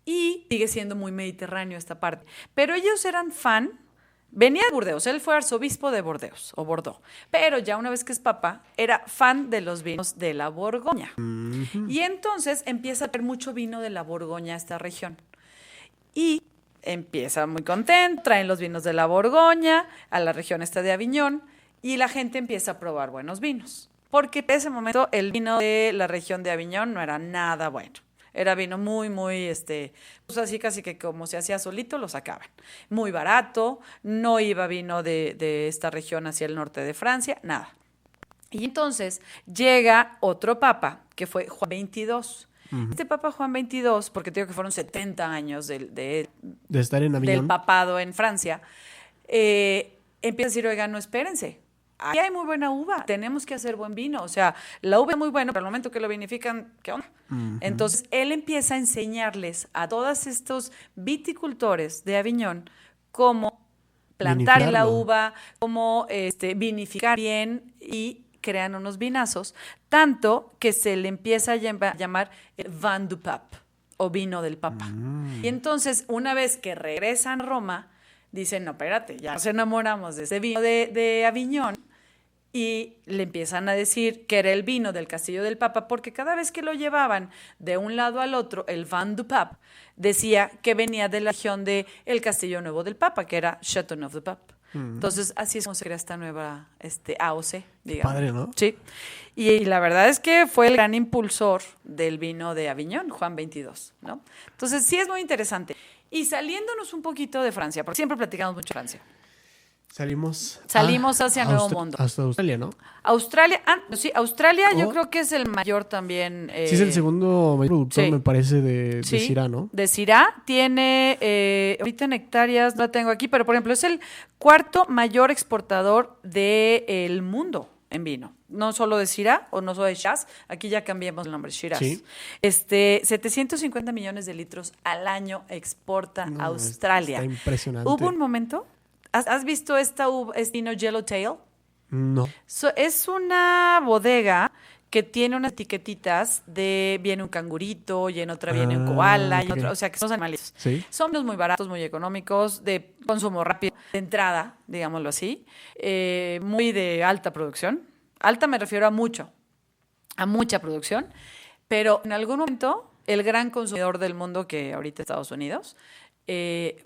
Y sigue siendo muy mediterráneo esta parte. Pero ellos eran fan. Venía de Burdeos, él fue arzobispo de Burdeos o Bordeaux, pero ya una vez que es papa, era fan de los vinos de la Borgoña. Y entonces empieza a tener mucho vino de la Borgoña a esta región. Y empieza muy contento, traen los vinos de la Borgoña a la región esta de Aviñón y la gente empieza a probar buenos vinos. Porque en ese momento el vino de la región de Aviñón no era nada bueno. Era vino muy, muy, pues así casi que como se hacía solito, lo sacaban. Muy barato, no iba vino de esta región hacia el norte de Francia, nada. Y entonces llega otro papa, que fue Juan XXII. Este papa Juan XXII, porque te digo que fueron 70 años de estar en Aviñón, del papado en Francia, empieza a decir, oigan, no, espérense. Aquí hay muy buena uva, tenemos que hacer buen vino. O sea, la uva es muy buena, pero al momento que lo vinifican, ¿qué onda? Entonces, él empieza a enseñarles a todos estos viticultores de Aviñón cómo plantar la uva, cómo vinificar bien y crean unos vinazos, tanto que se le empieza a llamar Vin du Pape o vino del Papa. Y entonces, una vez que regresan a Roma, dicen, no, espérate, ya nos enamoramos de ese vino de Aviñón y le empiezan a decir que era el vino del Castillo del Papa porque cada vez que lo llevaban de un lado al otro, el Vin du Pape decía que venía de la región del Castillo Nuevo del Papa, que era Châteauneuf du Pape. Entonces, así es como se crea esta nueva AOC, digamos. Padre, ¿no? Sí. Y la verdad es que fue el gran impulsor del vino de Aviñón, Juan XXII, ¿no? Entonces, sí es muy interesante. Y saliéndonos un poquito de Francia, porque siempre platicamos mucho de Francia. Salimos hacia Nuevo Mundo. Hasta Australia, ¿no? Australia, yo creo que es el mayor también. Sí, es el segundo mayor productor, sí. Me parece, de Syrah, ¿no? De Syrah tiene, ahorita en hectáreas, no la tengo aquí, pero por ejemplo es el cuarto mayor exportador del mundo en vino. No solo de Syrah o no solo de Shiraz, aquí ya cambiamos el nombre, Shiraz. Sí. 750 millones de litros al año exporta Australia. Está impresionante. Hubo un momento, ¿has visto este vino Yellowtail? No. Es una bodega que tiene unas etiquetitas viene un cangurito y en otra viene un koala, y otra, o sea que son animales. ¿Sí? Son vinos muy baratos, muy económicos, de consumo rápido, de entrada, digámoslo así, muy de alta producción. Alta me refiero a mucha producción, pero en algún momento el gran consumidor del mundo, que ahorita es Estados Unidos,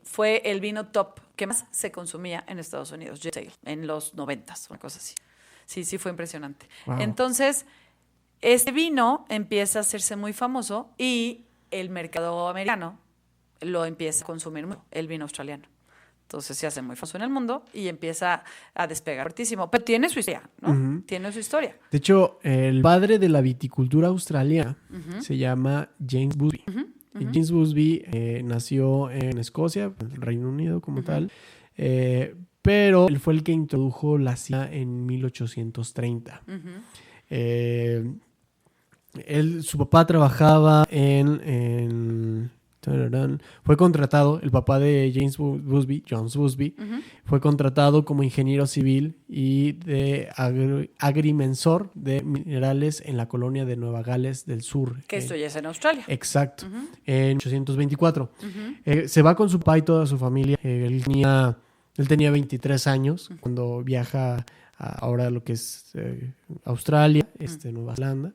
fue el vino top que más se consumía en Estados Unidos, en los 90s, una cosa así. Sí, fue impresionante. Wow. Entonces, este vino empieza a hacerse muy famoso y el mercado americano lo empieza a consumir mucho, el vino australiano. Entonces se hace muy famoso en el mundo y empieza a despegar fuertísimo. Pero tiene su historia, ¿no? Tiene su historia. De hecho, el padre de la viticultura australiana se llama James Busby. James Busby nació en Escocia, en el Reino Unido como tal, pero él fue el que introdujo la sidra en 1830. Su papá trabajaba fue contratado, el papá de James Busby, John Busby, fue contratado como ingeniero civil y de agrimensor de minerales en la colonia de Nueva Gales del Sur. Que esto ya es en Australia. Exacto, en 1824. Se va con su papá y toda su familia. Él tenía 23 años cuando viaja ahora lo que es Australia, Nueva Zelanda,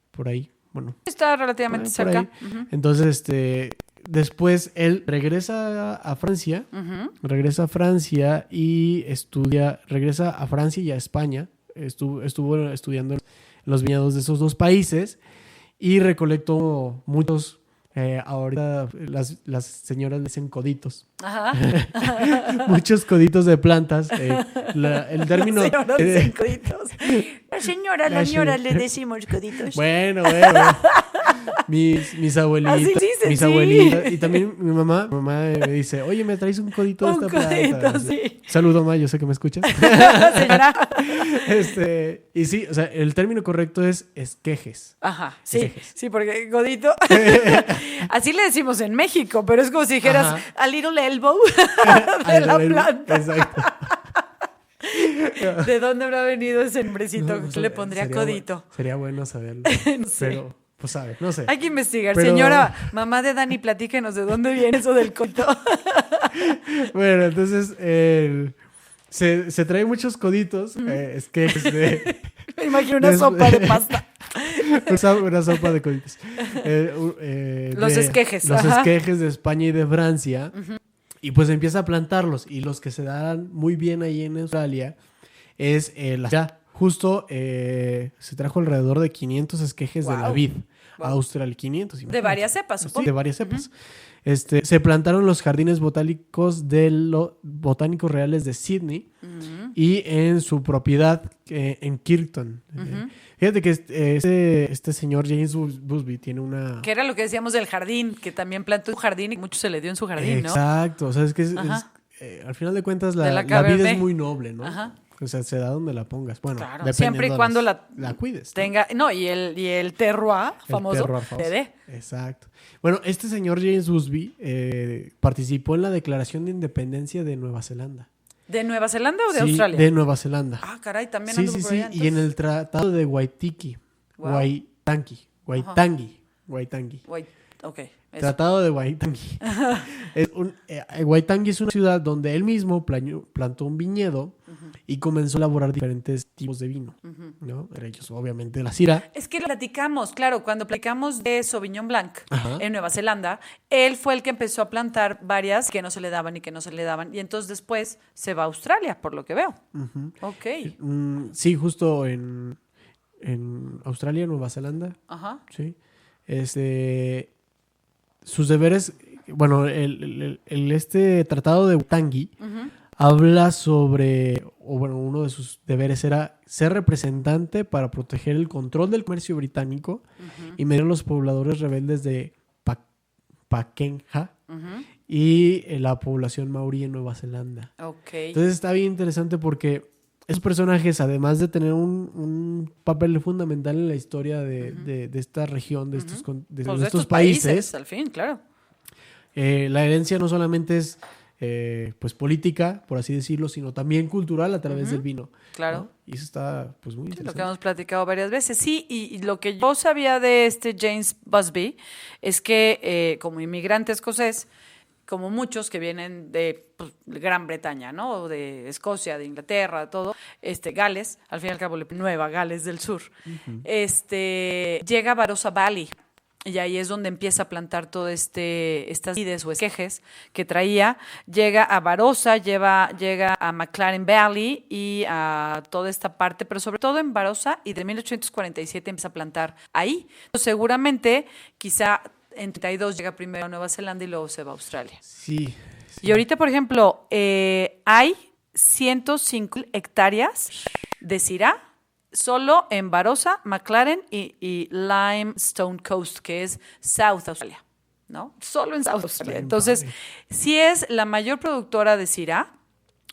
por ahí. Bueno, está relativamente cerca. Entonces, después él regresa a Francia, y regresa a Francia y a España. Estuvo estudiando en los viñedos de esos dos países y recolectó muchos, ahorita las señoras le dicen coditos. Ajá. Muchos coditos de plantas. El término... Señoras dicen coditos. La señora le decimos coditos. Bueno. Mis abuelitas. Así dice, mis sí. abuelitas. Y también mi mamá me dice, oye, ¿me traes un codito de Un esta codito, planta? sí. Saludo, Ma, yo sé que me escuchas. Señora. Y sí, o sea, el término correcto es esquejes. Ajá, sí, Esquejes. sí, porque godito, así le decimos en México, pero es como si dijeras Ajá. a little elbow de la planta. Exacto. ¿De dónde habrá venido ese nombrecito? No, Le pondría codito. Sería bueno saberlo. No sé. Pero, pues sabe, no sé. Hay que investigar. Pero- Señora, mamá de Dani, platíquenos de dónde viene eso del codito. Bueno, entonces se trae muchos coditos, esquejes Me imagino una Des- sopa de pasta. una sopa de coditos. Los esquejes, Los ajá. esquejes de España y de Francia. Y pues empieza a plantarlos. Y los que se dan muy bien ahí en Australia es ya justo se trajo alrededor de 500 esquejes de la Wow. vid Wow. a Australia. 500. De imagínate. varias cepas, Sí, supongo. de varias cepas. Se plantaron los jardines botánicos botánicos reales de Sydney y en su propiedad en Kirkton. Fíjate que este señor James Busby tiene una... Que era lo que decíamos del jardín, que también plantó un jardín y mucho se le dio en su jardín, ¿no? Exacto, o sea, es que Ajá. al final de cuentas De la la vida Cabernet. es muy noble, ¿no? Ajá. O sea, se da donde la pongas. Bueno, Claro, dependiendo siempre y de cuando la la cuides. ¿no? tenga, no, y el terroir El famoso, terroir famoso. te dé. Exacto. Bueno, este señor James Busby participó en la Declaración de Independencia de Nueva Zelanda. ¿De Nueva Zelanda o de Sí, Australia? de Nueva Zelanda. Ah, caray, también Sí, anduvo sí, por sí. allá, Y en entonces. el Tratado de Waitangi. Wow. Waitangi. Wait, ok. Eso. Tratado de Waitangi. Waitangi es una ciudad donde él mismo plantó un viñedo y comenzó a elaborar diferentes tipos de vino, ¿no? Entre ellos, obviamente, la Syrah. Es que lo platicamos, claro, cuando platicamos de Sauvignon Blanc Ajá. en Nueva Zelanda, él fue el que empezó a plantar varias que no se le daban y que no se le daban. Y entonces después se va a Australia, por lo que veo. Ok. Sí, justo en Australia, Nueva Zelanda. Ajá. Sí. Sus deberes, bueno, este tratado de Waitangi habla sobre, o bueno, uno de sus deberes era ser representante para proteger el control del comercio británico y mediar a los pobladores rebeldes de Pakenga y la población maorí en Nueva Zelanda. Ok. Entonces está bien interesante porque esos personajes, además de tener un papel fundamental en la historia de esta región, de estos, de Pues de estos países, al fin, claro. la herencia no solamente es pues política, por así decirlo, sino también cultural a través del vino. Claro. ¿no? Y eso está pues muy Sí, lo interesante. que hemos platicado varias veces. Sí, y lo que yo sabía de este James Busby es que como inmigrante escocés, como muchos que vienen de pues, Gran Bretaña, ¿no? O de Escocia, de Inglaterra, todo, Gales, al fin y al cabo Nueva Gales del Sur, llega a Barossa Valley. Y ahí es donde empieza a plantar todo estas vides o esquejes que traía. Llega a Barossa, llega a McLaren Valley y a toda esta parte, pero sobre todo en Barossa, y de 1847 empieza a plantar ahí. Entonces, seguramente, quizá en 32 llega primero a Nueva Zelanda y luego se va a Australia. Sí. Y ahorita, por ejemplo, hay 105 hectáreas de Syrah solo en Barossa, McLaren y Limestone Coast, que es South Australia, ¿no? Solo en South Australia. Entonces, sí es la mayor productora de Syrah,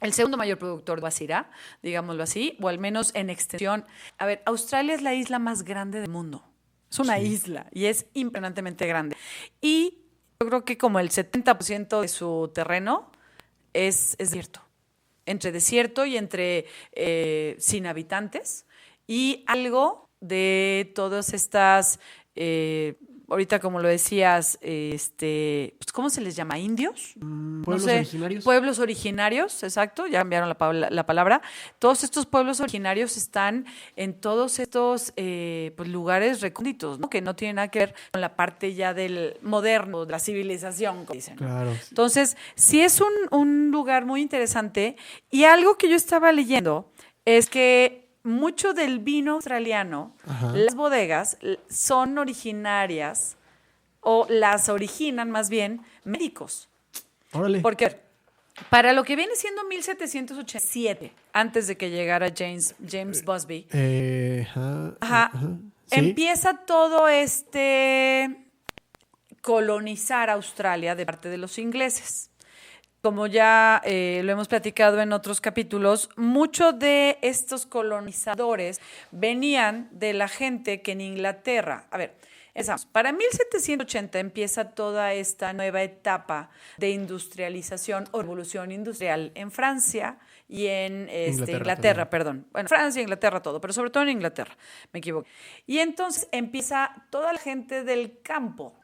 el segundo mayor productor de Syrah, digámoslo así, o al menos en extensión. A ver, Australia es la isla más grande del mundo. Es una isla y es impresionantemente grande. Y yo creo que como el 70% de su terreno es desierto. Entre desierto y entre sin habitantes. Y algo de todas estas, ahorita como lo decías, pues, ¿cómo se les llama? ¿Indios? ¿Pueblos originarios? Pueblos originarios, exacto, ya enviaron la palabra. Todos estos pueblos originarios están en todos estos pues, lugares recónditos, ¿no? Que no tienen nada que ver con la parte ya del moderno, de la civilización, como dicen, ¿no? Claro. Entonces, sí es un lugar muy interesante. Y algo que yo estaba leyendo es que mucho del vino australiano, Ajá. las bodegas son originarias, o las originan más bien, médicos. Órale. Porque para lo que viene siendo 1787, antes de que llegara James Busby, Sí. empieza todo colonizar Australia de parte de los ingleses. Como ya lo hemos platicado en otros capítulos, muchos de estos colonizadores venían de la gente que en Inglaterra, para 1780 empieza toda esta nueva etapa de industrialización o revolución industrial en Francia y en Inglaterra, perdón. Bueno, Francia, Inglaterra, todo, pero sobre todo en Inglaterra, me equivoco. Y entonces empieza toda la gente del campo,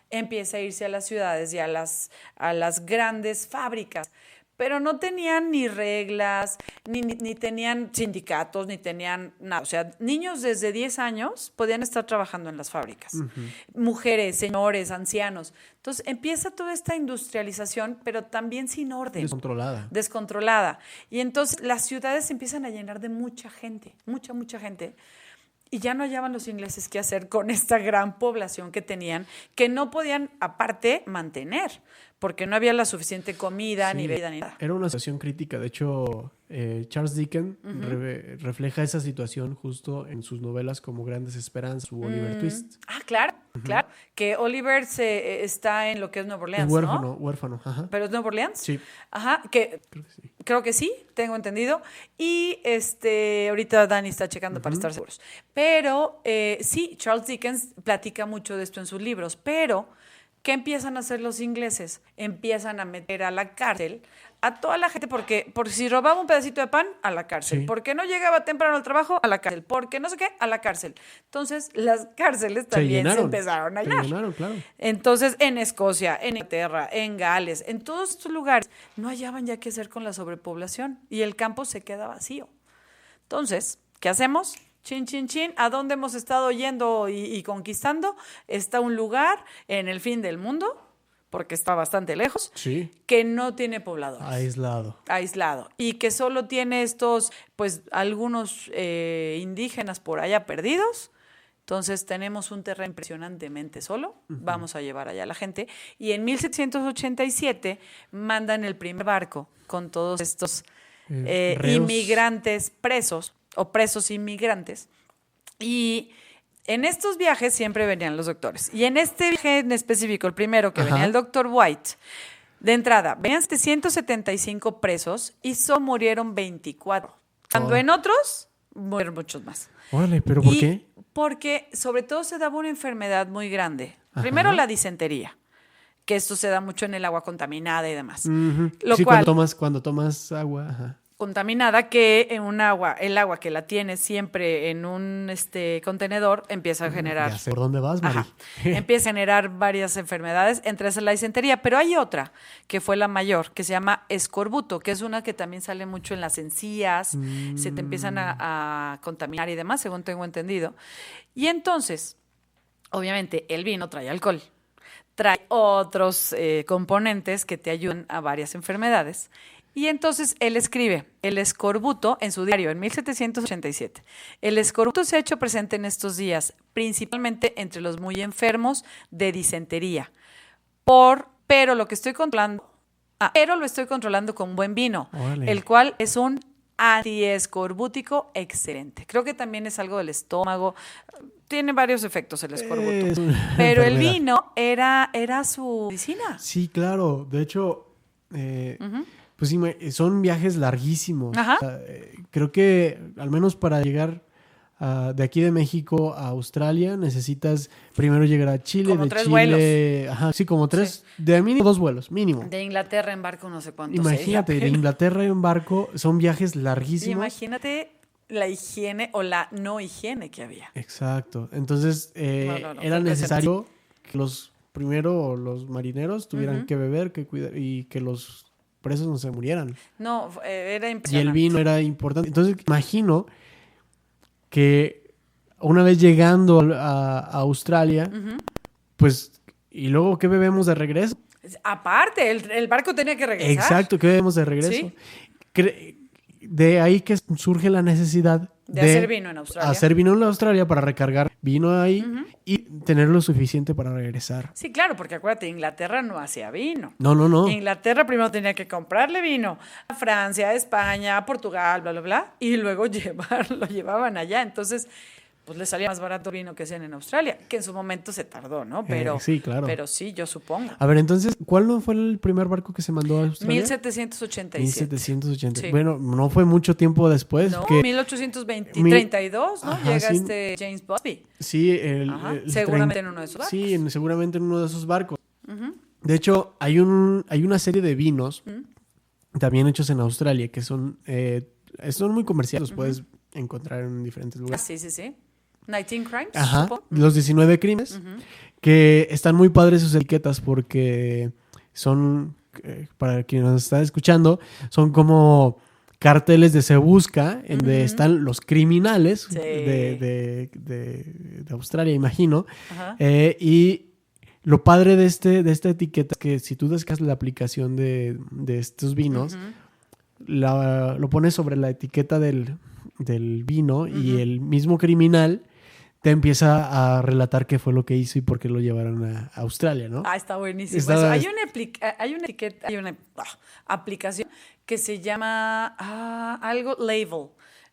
empieza a irse a las ciudades y a las grandes fábricas, pero no tenían ni reglas, ni tenían sindicatos, ni tenían nada. O sea, niños desde 10 años podían estar trabajando en las fábricas. Mujeres, señores, ancianos. Entonces empieza toda esta industrialización, pero también sin orden. Descontrolada. Y entonces las ciudades se empiezan a llenar de mucha gente, mucha gente. Y ya no hallaban los ingleses qué hacer con esta gran población que tenían, que no podían, aparte, mantener, porque no había la suficiente comida, ni bebida, ni nada. Era una situación crítica. De hecho, Charles Dickens refleja esa situación justo en sus novelas como Grandes Esperanzas u Oliver Twist. Ah, claro. Que Oliver está en lo que es Nueva Orleans, es huérfano, ¿no? ajá. ¿Pero es Nueva Orleans? Sí. Ajá, creo que sí, tengo entendido. Y ahorita Dani está checando para estar seguros. Pero sí, Charles Dickens platica mucho de esto en sus libros, pero ¿qué empiezan a hacer los ingleses? Empiezan a meter a la cárcel a toda la gente, porque si robaba un pedacito de pan, a la cárcel. Sí. Porque no llegaba temprano al trabajo, a la cárcel. Porque no sé qué, a la cárcel. Entonces, las cárceles también se empezaron a llenar. Se llenaron, claro. Entonces, en Escocia, en Inglaterra, en Gales, en todos estos lugares, no hallaban ya qué hacer con la sobrepoblación y el campo se queda vacío. Entonces, ¿qué hacemos? Chin, ¿a dónde hemos estado yendo y conquistando? Está un lugar en el fin del mundo, porque está bastante lejos, que no tiene pobladores. Aislado. Y que solo tiene algunos indígenas por allá perdidos. Entonces tenemos un terreno impresionantemente solo, vamos a llevar allá a la gente. Y en 1787 mandan el primer barco con todos estos inmigrantes presos, o presos inmigrantes, y en estos viajes siempre venían los doctores. Y en este viaje en específico, el primero que venía el doctor White, de entrada, venían 775 presos y solo murieron 24. Cuando en otros, murieron muchos más. Órale, ¿pero por qué? Porque sobre todo se daba una enfermedad muy grande. Primero la disentería, que esto se da mucho en el agua contaminada y demás. Lo cual, cuando tomas agua, contaminada, que en el agua que la tienes siempre en un contenedor empieza a generar. Ya sé por dónde vas, Mari. Empieza a generar varias enfermedades, entre esas la disentería, pero hay otra que fue la mayor, que se llama escorbuto, que es una que también sale mucho en las encías, se te empiezan a contaminar y demás, según tengo entendido. Y entonces, obviamente, el vino trae alcohol, trae otros componentes que te ayudan a varias enfermedades. Y entonces él escribe, el escorbuto, en su diario, en 1787. El escorbuto se ha hecho presente en estos días, principalmente entre los muy enfermos de disentería. Pero lo estoy controlando con buen vino, el cual es un antiescorbútico excelente. Creo que también es algo del estómago. Tiene varios efectos el escorbuto. Pero el vino era su medicina. Sí, claro. De hecho, pues sí, son viajes larguísimos. Creo que al menos para llegar de aquí de México a Australia necesitas primero llegar a Chile. Como 3 vuelos. Como 3, de mínimo 2 vuelos, mínimo. De Inglaterra en barco no sé cuánto. Imagínate, de Inglaterra en barco son viajes larguísimos. Imagínate la higiene o la no higiene que había. Exacto. Entonces era necesario que los marineros tuvieran que beber, que cuidar y que los presos no se murieran. No, era impresionante. Y el vino era importante. Entonces, imagino que una vez llegando a Australia, pues, ¿y luego qué bebemos de regreso? Aparte, el barco tenía que regresar. Exacto, ¿qué bebemos de regreso? ¿Sí? De ahí que surge la necesidad De hacer vino en Australia. Hacer vino en Australia para recargar vino ahí y tener lo suficiente para regresar. Sí, claro, porque acuérdate, Inglaterra no hacía vino. No. Inglaterra primero tenía que comprarle vino a Francia, a España, a Portugal, bla, bla, bla, y luego lo llevaban allá. Entonces, pues le salía más barato el vino que hacían en Australia, que en su momento se tardó, ¿no? Pero sí, claro. Pero sí, yo supongo. A ver, entonces, ¿cuál no fue el primer barco que se mandó a Australia? 1787. 1780. Sí. Bueno, no fue mucho tiempo después. No, que 1832, ¿no? Ajá, Llega sí. James Busby. Sí, Seguramente en uno de esos barcos. Sí, seguramente en uno de esos barcos. De hecho, hay una serie de vinos también hechos en Australia que son muy comerciales, los puedes encontrar en diferentes lugares. Sí. 19 Crimes, Ajá, supongo. los 19 crímenes, que están muy padres sus etiquetas porque son, para quien nos está escuchando, son como carteles de Se Busca, en donde están los criminales Sí. de Australia, imagino. Ajá. Y lo padre de esta etiqueta es que si tú descargas la aplicación de estos vinos, lo pones sobre la etiqueta del vino y el mismo criminal te empieza a relatar qué fue lo que hizo y por qué lo llevaron a Australia, ¿no? Está buenísimo. Está- eso. Hay una etiqueta, hay una aplicación que se llama algo label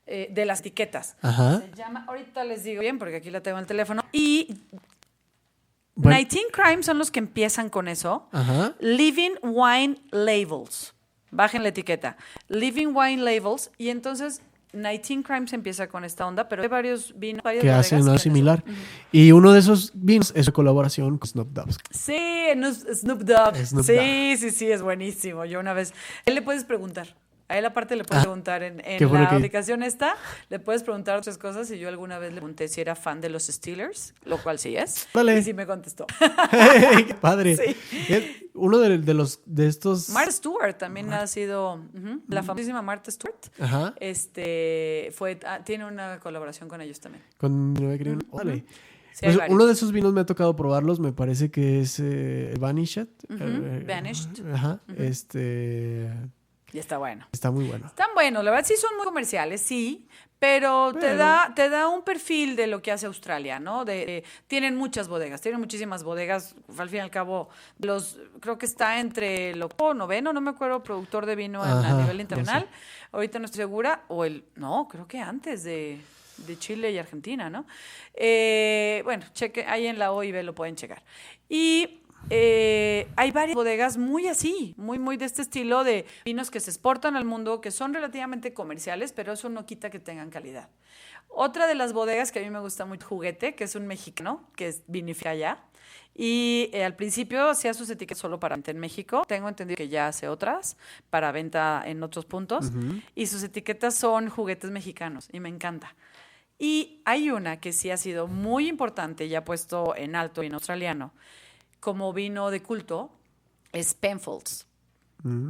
de las etiquetas. Ajá. Se llama, ahorita les digo bien porque aquí la tengo en el teléfono. Y Bueno. 19 Crimes son los que empiezan con eso. Ajá. Living Wine Labels. Bajen la etiqueta. Living Wine Labels. Y entonces 19 Crimes empieza con esta onda, pero hay varios vinos, varias Que bodegas hacen algo que similar. Y uno de esos vinos es su colaboración con Snoop Dogg. Sí, Snoop Dogg. Snoop Sí, es buenísimo. Yo una vez, a él le puedes preguntar. A él aparte le puedes preguntar en ¿qué fue la lo que- aplicación esta, le puedes preguntar otras cosas y yo alguna vez le pregunté si era fan de los Steelers, lo cual sí es. Órale. Y sí me contestó. ¡Qué padre! Sí. Uno de estos... Martha Stewart también ha sido, la famosísima Martha Stewart. Ajá. Tiene una colaboración con ellos también. Con 19 crímenes. Órale. Sí, hay Pues varios. uno de esos vinos me ha tocado probarlos, me parece que es Vanished. Vanished. Ajá. Y está bueno. Está muy bueno. Están buenos, la verdad sí son muy comerciales, sí, pero te da un perfil de lo que hace Australia, ¿no? Tienen muchas bodegas, tienen muchísimas bodegas, al fin y al cabo, creo que está entre el noveno, no me acuerdo, productor de vino a Ajá, nivel ya internacional, sé. ahorita no estoy segura, creo que antes de Chile y Argentina, ¿no? Bueno, ahí en la OIB lo pueden checar. Y hay varias bodegas muy así, muy de este estilo de vinos que se exportan al mundo, que son relativamente comerciales, pero eso no quita que tengan calidad. Otra de las bodegas que a mí me gusta mucho, Juguete, que es un mexicano que vinifica allá. Y al principio hacía sus etiquetas solo para venta en México. Tengo entendido que ya hace otras para venta en otros puntos. Y sus etiquetas son juguetes mexicanos y me encanta. Y hay una que sí ha sido muy importante y ha puesto en alto en australiano como vino de culto, es Penfolds.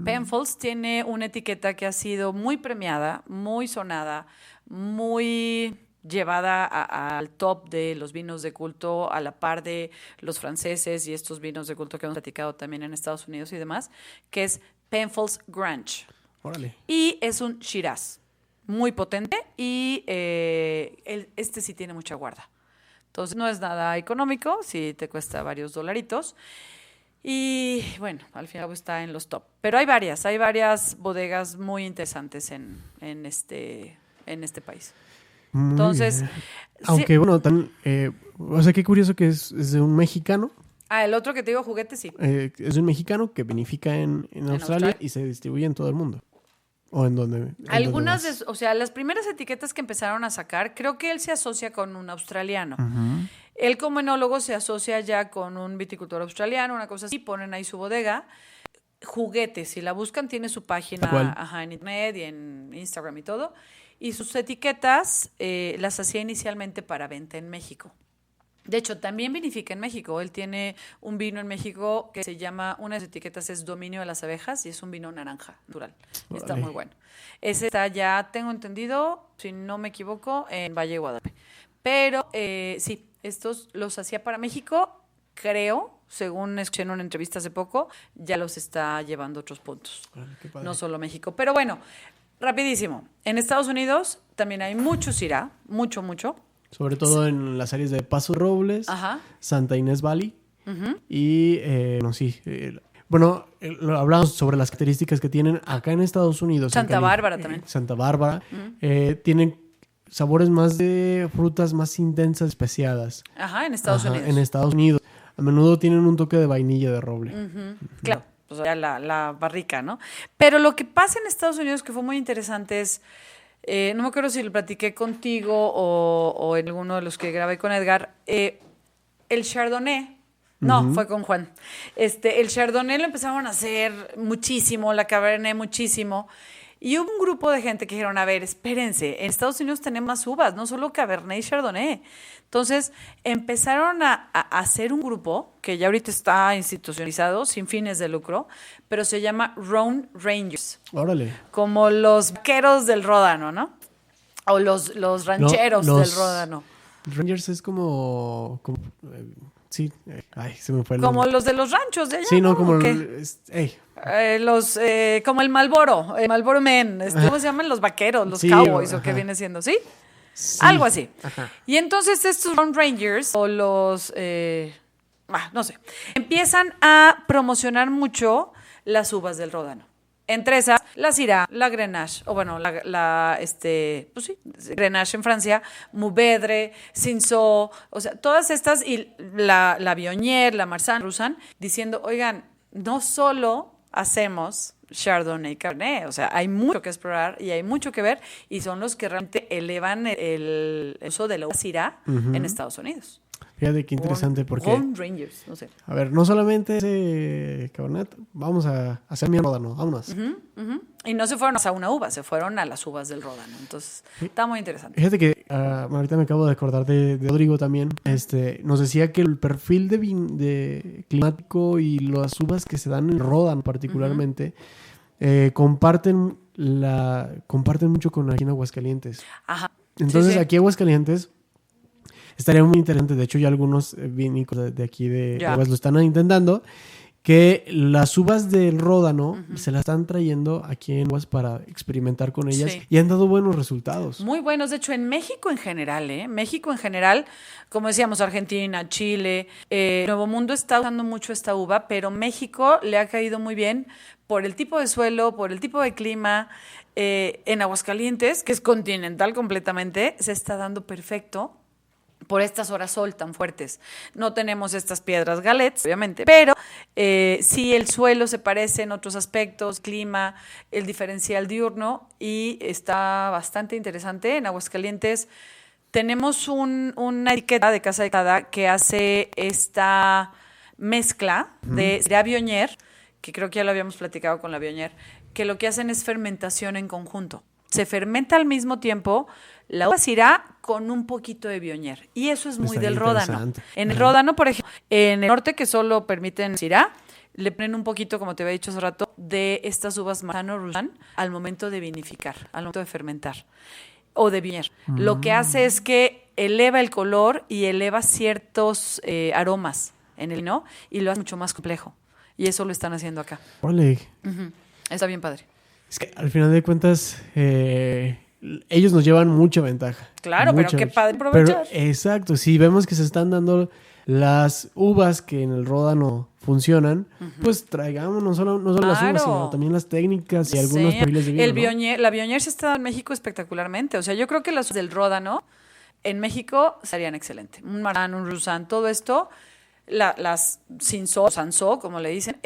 Penfolds tiene una etiqueta que ha sido muy premiada, muy sonada, muy llevada al top de los vinos de culto, a la par de los franceses y estos vinos de culto que hemos platicado también en Estados Unidos y demás, que es Penfolds Grange. Órale. Y es un Shiraz muy potente y este sí tiene mucha guarda. Entonces no es nada económico, sí te cuesta varios dolaritos. Y bueno, al final está en los top. Pero hay varias bodegas muy interesantes en este país. Muy Entonces, bien. Aunque bueno, o sea, qué curioso que es de un mexicano. el otro que te digo, Juguete, sí. Es de un mexicano que vinifica en Australia y se distribuye en todo el mundo. O en donde. Algunas, las primeras etiquetas que empezaron a sacar, creo que él se asocia con un australiano. Él como enólogo se asocia ya con un viticultor australiano, una cosa así, ponen ahí su bodega. Juguete, si la buscan, tiene su página en internet y en Instagram y todo. Y sus etiquetas las hacía inicialmente para venta en México. De hecho, también vinifica en México. Él tiene un vino en México que se llama, una de sus etiquetas es Dominio de las Abejas y es un vino naranja, natural. Está muy bueno. Ese está ya, tengo entendido, si no me equivoco, en Valle de Guadalupe. Pero sí, estos los hacía para México, creo, según escuché en una entrevista hace poco, ya los está llevando a otros puntos. Qué padre. No solo México. Pero bueno, Rapidísimo. En Estados Unidos también hay mucho Syrah, mucho. Sobre todo en las áreas de Paso Robles, Ajá. Santa Inés Valley y, hablamos sobre las características que tienen acá en Estados Unidos. Santa Bárbara también. Santa Bárbara. Tienen sabores más de frutas más intensas, especiadas. Ajá, en Estados Unidos. En Estados Unidos. A menudo tienen un toque de vainilla de roble. Claro, pues ya la barrica, ¿no? Pero lo que pasa en Estados Unidos que fue muy interesante es, no me acuerdo si lo platiqué contigo o en alguno de los que grabé con Edgar, el Chardonnay. No, fue con Juan. El Chardonnay lo empezaron a hacer muchísimo, la Cabernet muchísimo. Y hubo un grupo de gente que dijeron, a ver, espérense, en Estados Unidos tenemos más uvas, no solo Cabernet y Chardonnay. Entonces, empezaron a hacer un grupo que ya ahorita está institucionalizado, sin fines de lucro, pero se llama Rhone Rangers. Órale. Como los vaqueros del Ródano, ¿no? O los rancheros del Ródano. Rangers es como sí, se me fue el Como nombre. los de los ranchos de allá. Sí, no, como como el Marlboro Men, ¿cómo se llaman? Los vaqueros, los cowboys, o qué viene siendo, ¿sí? Sí. Algo así. Ajá. Y entonces estos Lone Rangers o los, no sé, empiezan a promocionar mucho las uvas del Ródano. Entre esas, la Syrah, la Grenache, o bueno, Grenache en Francia, Mourvedre, Cinsault, o sea, todas estas, y la Viognier, la Marsanne, Roussanne, diciendo, oigan, no solo hacemos Chardonnay y Cabernet, o sea, hay mucho que explorar y hay mucho que ver, y son los que realmente elevan el uso de la Syrah en Estados Unidos. Fíjate qué interesante porque... Home Rangers, no sé. A ver, no solamente ese Cabernet, vamos a hacer mi Ródano, vámonos. Y no se fueron a una uva, se fueron a las uvas del Ródano. Entonces, está muy interesante. Fíjate que ahorita me acabo de acordar de Rodrigo también. Nos decía que el perfil de climático y las uvas que se dan en Ródano particularmente comparten mucho con aquí en Aguascalientes. Ajá. Entonces, Sí. aquí en Aguascalientes estaría muy interesante. De hecho, ya algunos vinícolas de aquí de Aguas lo están intentando. Que las uvas del Ródano se las están trayendo aquí en Aguas para experimentar con ellas. Sí. Y han dado buenos resultados. Muy buenos. De hecho, en México en general, México en general, como decíamos, Argentina, Chile, Nuevo Mundo está usando mucho esta uva, pero México le ha caído muy bien por el tipo de suelo, por el tipo de clima. En Aguascalientes, que es continental completamente, se está dando perfecto por estas horas sol tan fuertes. No tenemos estas piedras galets, obviamente, pero sí el suelo se parece en otros aspectos, clima, el diferencial diurno, y está bastante interesante. En Aguascalientes tenemos una etiqueta de Casa de Cada que hace esta mezcla de Syrah Viognier, que creo que ya lo habíamos platicado con la Viognier, que lo que hacen es fermentación en conjunto. Se fermenta al mismo tiempo la uva Syrah con un poquito de Viognier. Y eso es muy del Ródano. En el Ródano, por ejemplo, en el norte, que solo permiten Syrah, le ponen un poquito, como te había dicho hace rato, de estas uvas Marsanne o Roussanne al momento de vinificar, al momento de fermentar. O de Viognier. Lo que hace es que eleva el color y eleva ciertos aromas en el vino y lo hace mucho más complejo. Y eso lo están haciendo acá. Ole. Está bien padre. Es que al final de cuentas, ellos nos llevan mucha ventaja. Claro, pero qué padre aprovechar. Exacto, si vemos que se están dando las uvas que en el Ródano funcionan, pues traigamos no solo las uvas, sino también las técnicas y algunos perfiles de vino. La Viognier se está dando en México espectacularmente. O sea, yo creo que las uvas del Ródano en México serían excelentes. Un Marsanne, un Roussanne, todo esto. Las Cinsault, Sansault, como le dicen,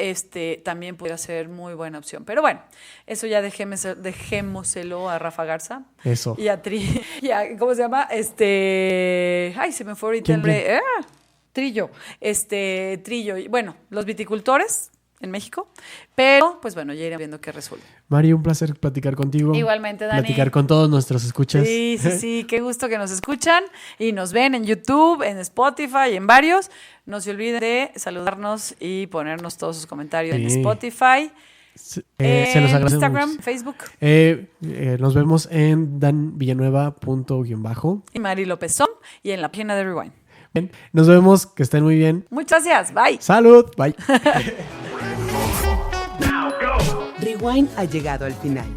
también pudiera ser muy buena opción. Pero bueno, eso ya dejémoselo a Rafa Garza. Eso. Y a ¿cómo se llama? Ay, se me fue ahorita el nombre. Trillo. Trillo. Bueno, los viticultores en México. Pero, pues bueno, ya iremos viendo qué resulta. Mari, un placer platicar contigo. Igualmente, Dani. Platicar con todos nuestros escuchas. Sí, qué gusto que nos escuchan y nos ven en YouTube, en Spotify, en varios. No se olviden de saludarnos y ponernos todos sus comentarios en Spotify, se los agradecemos. Instagram, Facebook. Nos vemos en danvillanueva._ Y Mari López Som y en la página de Rewind. Bien, nos vemos, que estén muy bien. Muchas gracias, bye. Salud, bye. Rewind ha llegado al final.